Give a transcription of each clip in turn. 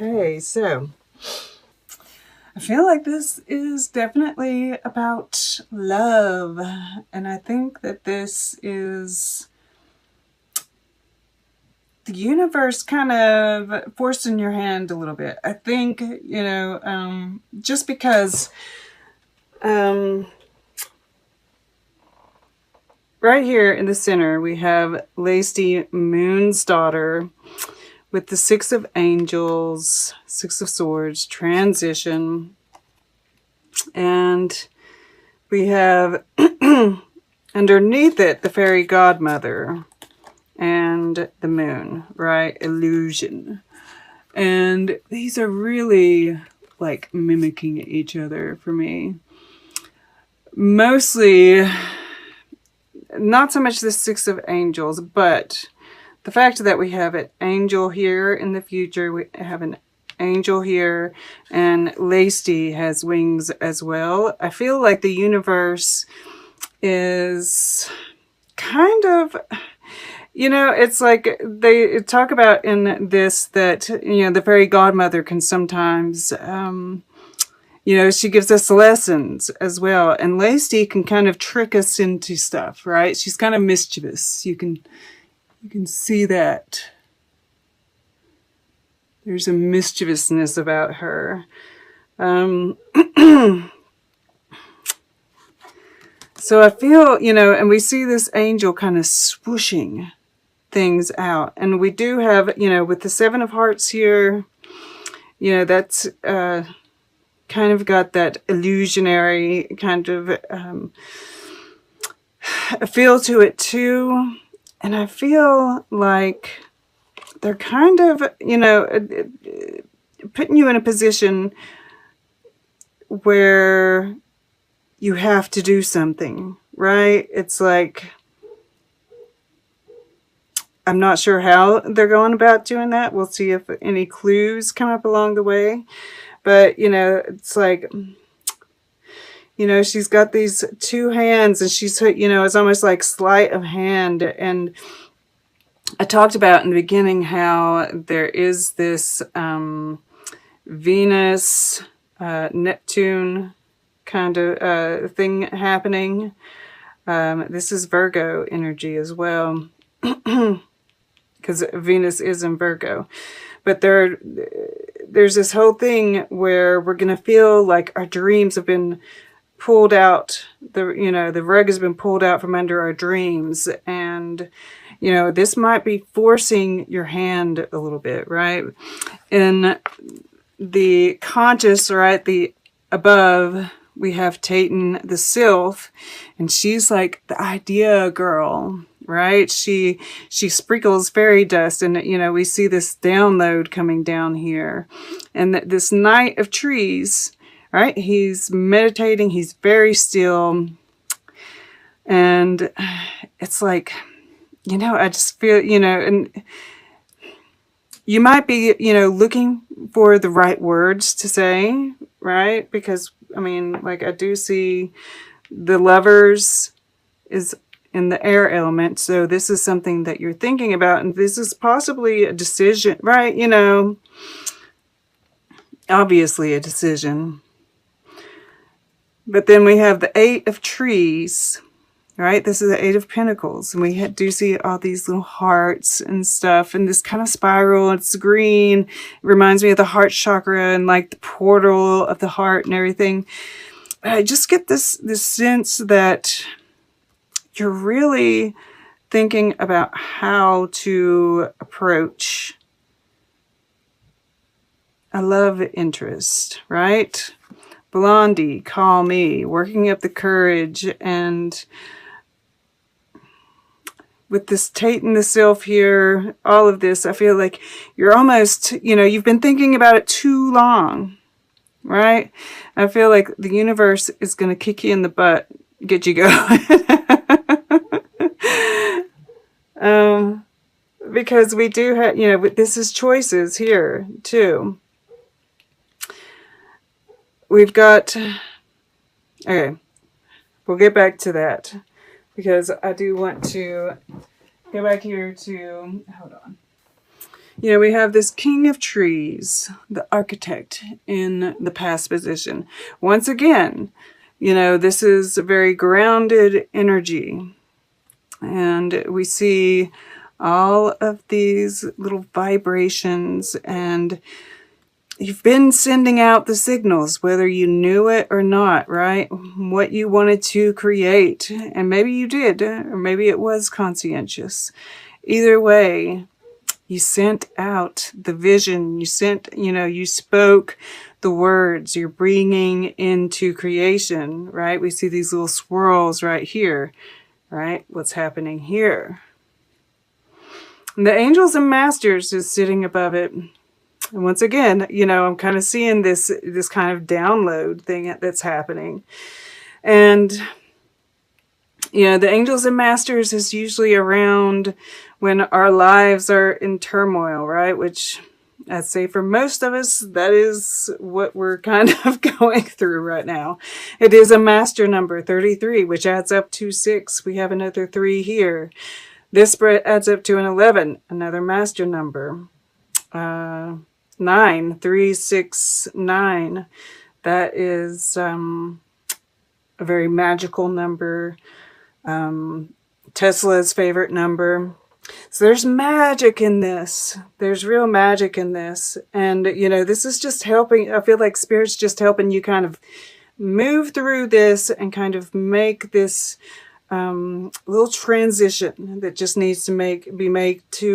Okay, so I feel like this is definitely about love, and I think that this is the universe kind of forcing your hand a little bit. I think, just because um, right here in the center we have Lacey Moon's daughter with the Six of Angels, Six of Swords, transition, and we have underneath it the fairy godmother and the moon, right? Illusion. And these are really like mimicking each other for me. Mostly, not so much the Six of Angels, but the fact that we have an angel here in the future, we have an angel here, and Lacey has wings as well. I feel like the universe is kind of, it's like they talk about in this that, the fairy godmother can sometimes, she gives us lessons as well. And Lacey can kind of trick us into stuff, right? She's kind of mischievous. You can see that. There's a mischievousness about her. So I feel, and we see this angel kind of swooshing things out. And we do have, with the Seven of Hearts here, that's kind of got that illusionary kind of feel to it too. And I feel like they're kind of, putting you in a position where you have to do something, right? It's like, I'm not sure how they're going about doing that. We'll see if any clues come up along the way. But, it's like, she's got these two hands and she's, it's almost like sleight of hand. And I talked about in the beginning how there is this Venus, Neptune kind of thing happening. This is Virgo energy as well, because Venus is in Virgo. But there's this whole thing where we're going to feel like our dreams have been pulled out. The rug has been pulled out from under our dreams. And, this might be forcing your hand a little bit, right? In the conscious, right, the above, we have Tatan, the sylph, and she's like the idea girl, right? She sprinkles fairy dust, and we see this download coming down here, and this Knight of Trees, right? He's meditating. He's very still, and it's like, I just feel, and you might be, looking for the right words to say, right? Because, I do see the Lovers is in the air element. So this is something that you're thinking about. And this is possibly a decision, right? Obviously a decision. But then we have the Eight of Trees, right? This is the Eight of Pentacles. And we do see all these little hearts and stuff. And this kind of spiral. It's green. It reminds me of the heart chakra and like the portal of the heart and everything. But I just get this sense that you're really thinking about how to approach a love interest, right? Blondie, call me, working up the courage. And with this Tatan the sylph here, all of this, I feel like you're almost, you've been thinking about it too long, right? I feel like the universe is going to kick you in the butt, get you going. Because we do have, this is choices here too. We've got, okay, we'll get back to that because I do want to go back here to, hold on. You know, we have this King of Trees, the architect, in the past position. Once again, you know, this is a very grounded energy. And we see all of these little vibrations, and you've been sending out the signals, whether you knew it or not, right? What you wanted to create. And maybe you did, or maybe it was conscientious. Either way, you sent out the vision. You sent, you know, you spoke the words. You're bringing into creation, right? We see these little swirls right here, right? What's happening here? And the angels and masters is sitting above it. And once again, you know, I'm kind of seeing this kind of download thing that's happening. And, you know, the angels and masters is usually around when our lives are in turmoil, right? Which I'd say for most of us, that is what we're kind of going through right now. It is a master number, 33, which adds up to 6. We have another 3 here. This adds up to an 11, another master number. 9, 3, 6, 9. That is a very magical number. Tesla's favorite number. So there's magic in this. There's real magic in this. And, you know, this is just helping. I feel like Spirit's just helping you kind of move through this and kind of make this little transition that just needs to be made to,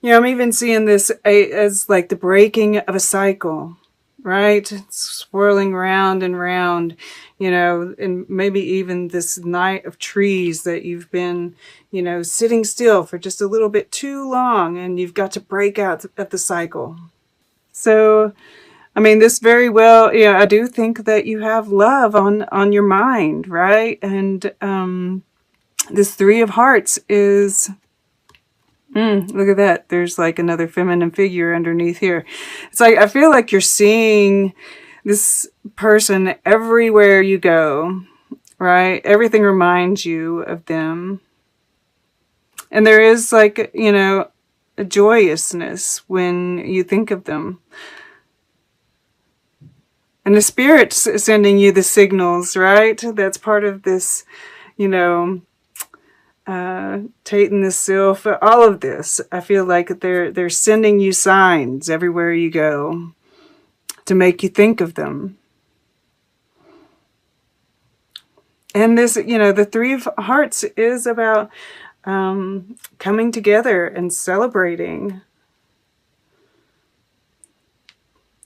you know, I'm even seeing this as like the breaking of a cycle, right? It's swirling round and round, you know, and maybe even this night of trees that you've been, you know, sitting still for just a little bit too long, and you've got to break out of the cycle. So, I mean, this very well, yeah, I do think that you have love on your mind, right? And this 3 of Hearts is... look at that. There's like another feminine figure underneath here. It's like, I feel like you're seeing this person everywhere you go, right? Everything reminds you of them. And there is like, you know, a joyousness when you think of them. And the Spirit's sending you the signals, right? That's part of this, you know, Tate and the Sylph, all of this. I feel like they're sending you signs everywhere you go to make you think of them. And this, you know, the 3 of Hearts is about coming together and celebrating.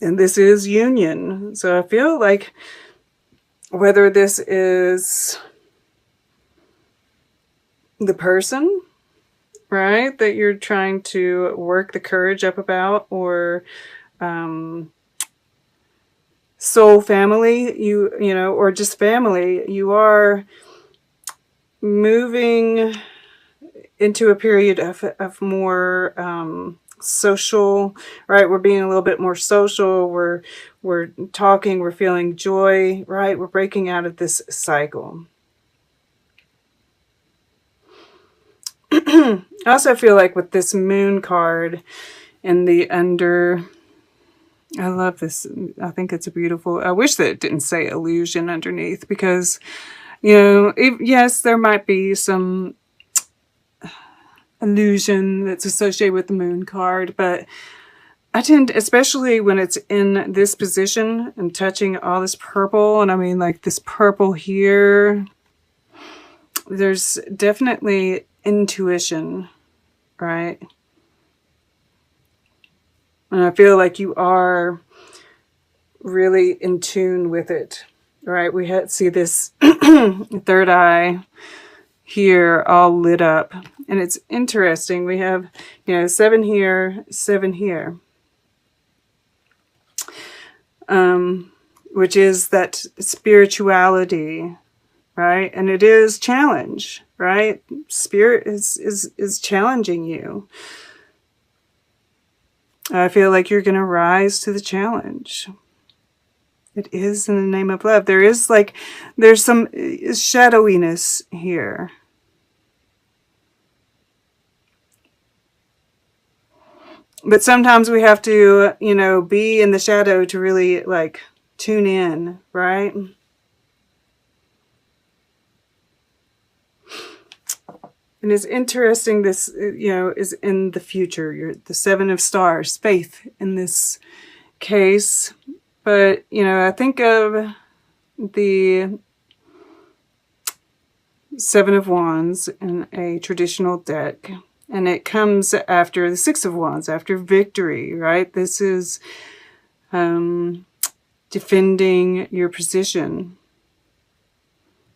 And this is union. So I feel like whether this is the person, right, that you're trying to work the courage up about, or soul family, you know, or just family, you are moving into a period of more social, right? We're being a little bit more social. We're talking, we're feeling joy, right? We're breaking out of this cycle. I also feel like with this moon card in the under, I love this. I think it's a beautiful, I wish that it didn't say illusion underneath, because, you know, yes, there might be some illusion that's associated with the moon card, but I tend, especially when it's in this position and touching all this purple, and I mean like this purple here, there's definitely intuition, right? And I feel like you are really in tune with it, right? We see this third eye here all lit up. And it's interesting. We have, you know, 7 here, 7 here. Which is that spirituality, right? And it is challenge, right? Spirit is challenging you. I feel like you're going to rise to the challenge. It is in the name of love. There's some shadowiness here. But sometimes we have to, you know, be in the shadow to really like tune in, right? And it's interesting, this, you know, is in the future. You're the Seven of Stars, faith in this case. But, you know, I think of the Seven of Wands in a traditional deck. And it comes after the Six of Wands, after victory, right? This is defending your position,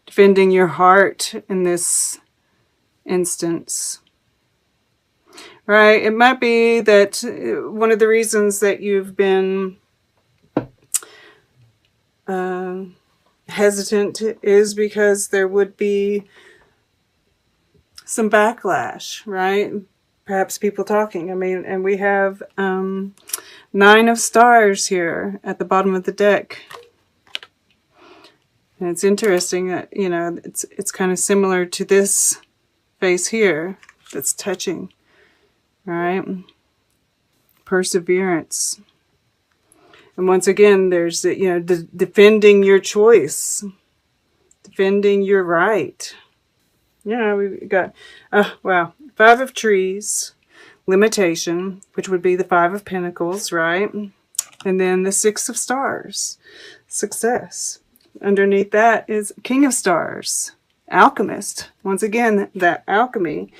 defending your heart in this instance, right? It might be that one of the reasons that you've been hesitant is because there would be some backlash, right? Perhaps people talking. I mean, and we have Nine of Stars here at the bottom of the deck. And it's interesting that, you know, it's kind of similar to this face here that's touching, right? Perseverance. And once again, there's, you know, defending your choice, defending your right. Yeah, we got, wow, Five of Trees, limitation, which would be the Five of Pentacles, right? And then the Six of Stars, success. Underneath that is King of Stars, alchemist. Once again, that alchemy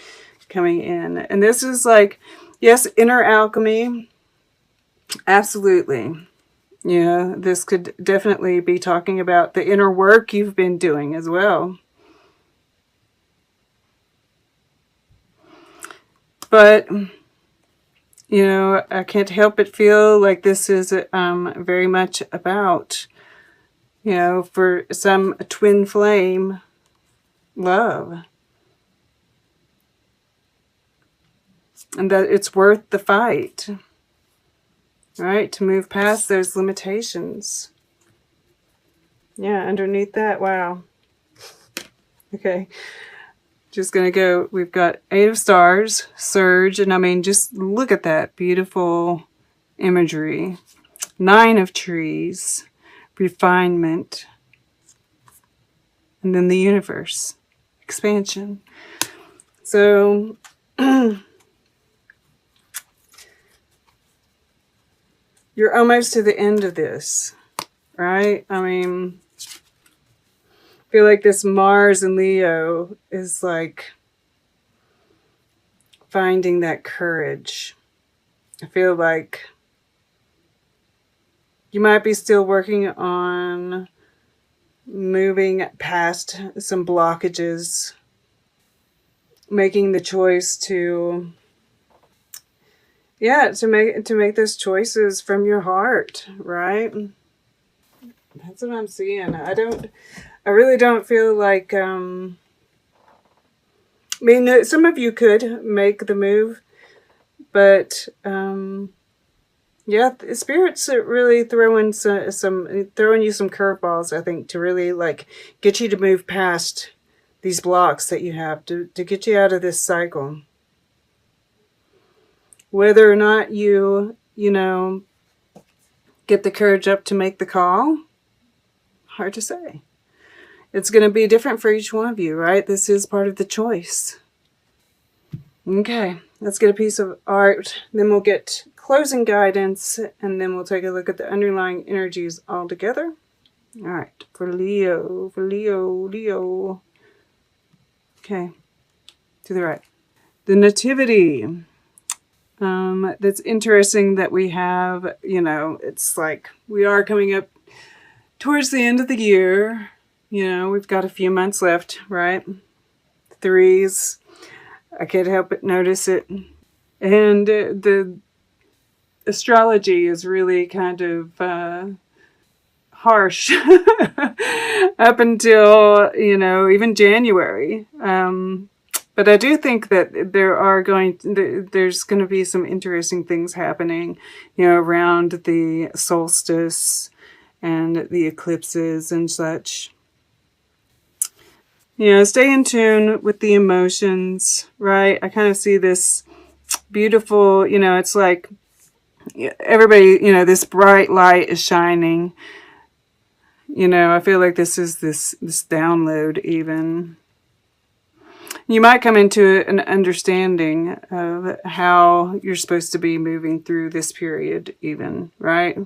coming in. And this is like, yes, inner alchemy, absolutely. Yeah, this could definitely be talking about the inner work you've been doing as well. But, you know, I can't help but feel like this is very much about, you know, for some twin flame love. And that it's worth the fight, right? To move past those limitations. Yeah, underneath that, wow. Okay. Just going to go, we've got Eight of Stars, Surge, and I mean, just look at that beautiful imagery. Nine of Trees, refinement, and then the universe, expansion. So, you're almost to the end of this, right? I mean, I feel like this Mars and Leo is like finding that courage. I feel like you might be still working on moving past some blockages, making the choice to, yeah, to make those choices from your heart, right? That's what I'm seeing. I really don't feel like, I mean, some of you could make the move, but, yeah, the Spirit's really throwing you some curveballs, I think, to really, like, get you to move past these blocks that you have, to get you out of this cycle. Whether or not you know, get the courage up to make the call, hard to say. It's going to be different for each one of you, right? This is part of the choice. Okay, let's get a piece of art. Then we'll get closing guidance, and then we'll take a look at the underlying energies all together. All right, for Leo, Leo. Okay, to the right. The Nativity. That's interesting that we have, you know, it's like we are coming up towards the end of the year. You know, we've got a few months left, right? Threes. I can't help but notice it. And the astrology is really kind of harsh up until, you know, even January. But I do think that there's going to be some interesting things happening, you know, around the solstice and the eclipses and such. You know, stay in tune with the emotions, right? I kind of see this beautiful, you know, it's like everybody, you know, this bright light is shining. You know, I feel like this is this download even. You might come into an understanding of how you're supposed to be moving through this period even, right?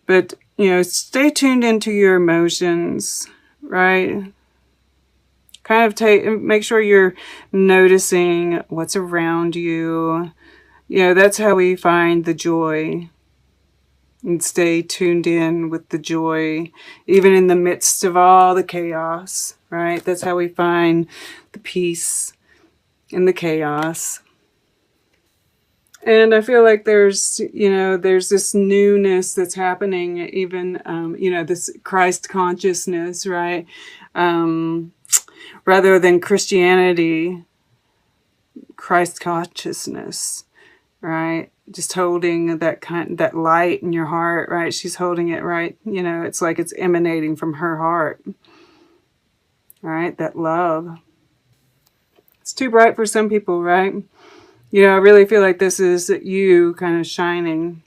But, you know, stay tuned into your emotions, right? Kind of make sure you're noticing what's around you. You know, that's how we find the joy. And stay tuned in with the joy, even in the midst of all the chaos, right? That's how we find the peace in the chaos. And I feel like there's, you know, there's this newness that's happening, even, you know, this Christ consciousness, right? Rather than Christianity, Christ consciousness, right? Just holding that light in your heart, right? She's holding it, right? You know, it's like it's emanating from her heart, right? That love. It's too bright for some people, right? You know, I really feel like this is you kind of shining.